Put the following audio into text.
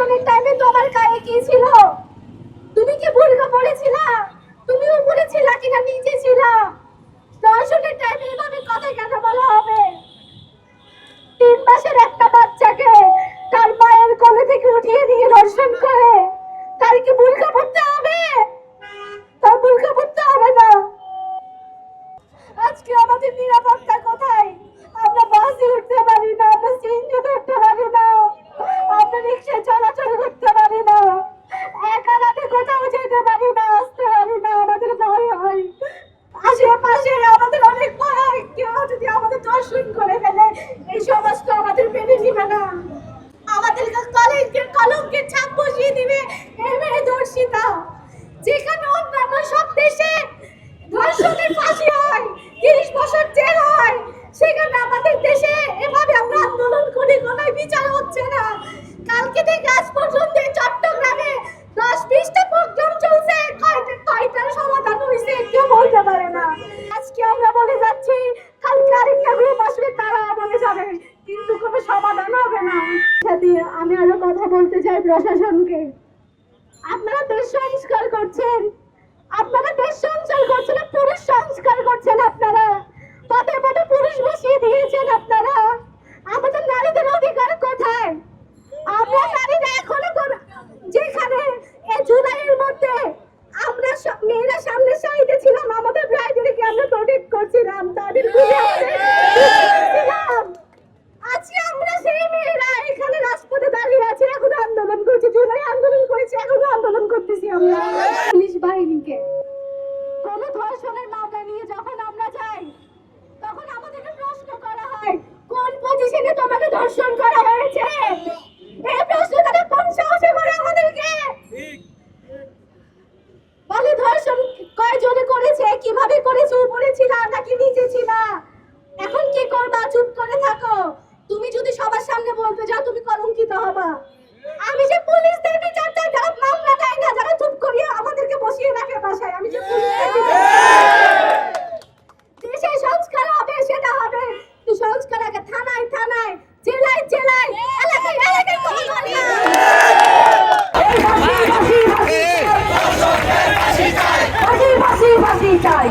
ধর্ষণের টাইমে তোমার গায়ে কি ছিল? তুমি কি বুরকা পরেছিলা? তুমি উপরে ছিলা কিনা নিচে ছিলা? ধর্ষণের টাইমে এভাবে কথা কেন বলা হবে? 3 মাসের একটা বাচ্চাকে তার মায়ের কোলে থেকে উঠিয়ে নিয়ে ধর্ষণ করে তার কি বুরকা পরতে হবে? তার বুরকা পরতে হবে না। আজকে আমাদের নিরাপত্তা কোথায়? আমরা বাসে উঠতে পারি না, আমরা সিএনজি ধরতে পারি না, আমরা রিক্সায় চলাচল করতে পারি না, একা রাতে কোথাও যেতে পারি না, আসতে পারি না, আমাদের ভয় হয়। আশেপাশে আমাদের অনেক ভয় হয়, কেউ যদি আমাদের ধর্ষণ করে ফেলে এই সমাজ তো আমাদের মেনে নিবে না, আমাদের কলঙ্কের ছাপ বসিয়ে দিবে এই মেয়ে ধর্ষিতা। যেখানে অন্যান্য সব দেশে ধর্ষণের ফাঁসি হয়, 30 বছর জেল হয়, সেখানে আমাদের দেশে এভাবে আমরা আন্দোলন করি, কোনো বিচার হচ্ছে না। কালকে থেকে আজ পর্যন্ত চট্টগ্রামে 10-20টা প্রোগ্রাম চলছে, কয়টার সমাধান হয়েছে কেউ বলতে পারে না। আজকে আমরা বলে যাচ্ছি, কালকে আরেকটা গ্রুপ আসবে, তারা বলে যাবে, কিন্তু কোনো সমাধান হবে না। আমি আরো কথা বলতে চাই প্রশাসনকে। আপনারা দেশ সংস্কার করছেন, আপনারা দেশ সংস্কার করছেন, পুরুষ সংস্কার করছেন, আপনারা পদে পদে পুরুষ বসিয়ে দিয়েছেন আপনারা। আমাদের নারীদের অধিকার কোথায়? আমরা নারীরা এখনো যেখানে এই জুলাইয়ের মধ্যে আমরা মেয়েরা সামনে সাইডে ছিলাম, আমাদের ব্রাইডারকে আমরা প্রোটেক্ট করছিলাম, তাদের আজকে আমরা সেই মেয়েরা এখানে রাজপথে দাঁড়িয়ে আছি, এখন আন্দোলন করছি, জুলাই আন্দোলন করেছি, এখনো আন্দোলন করতেছি আমরা। পুলিশ বাহিনীকে কোন ধর্ষণের মামলা নিয়ে যখন আমরা যাই, তখন আমাদেরকে প্রশ্ন করা হয়, কোন পজিশনে তোমাকে ধর্ষণ করা হয়েছে? এই প্রশ্ন তারা কোন সাহসে করে আমাদেরকে? বলে ধর্ষণ কয়জনে করেছে, কিভাবে করেছে, উপরে ছিল নাকি নিচে ছিল? এখন কি করবা? চুপ করে থাকো। তুমি যদি সবার সামনে বলতে যাও তুমি কলঙ্কিত হবা। আমি যে পুলিশদের বিচার চাই, যারা মামলা দেয় না, যারা চুপ করিয়ে আমাদেরকে বসিয়ে রাখে বাসায়, আমি যে পুলিশদের বিচার দেশে সংস্কার হবে, সেটা হবে, কিন্তু সংস্কার আগে থানায় থানায়, জেলায় জেলায়, এলাকায় এলাকায় ফাঁসি চাই।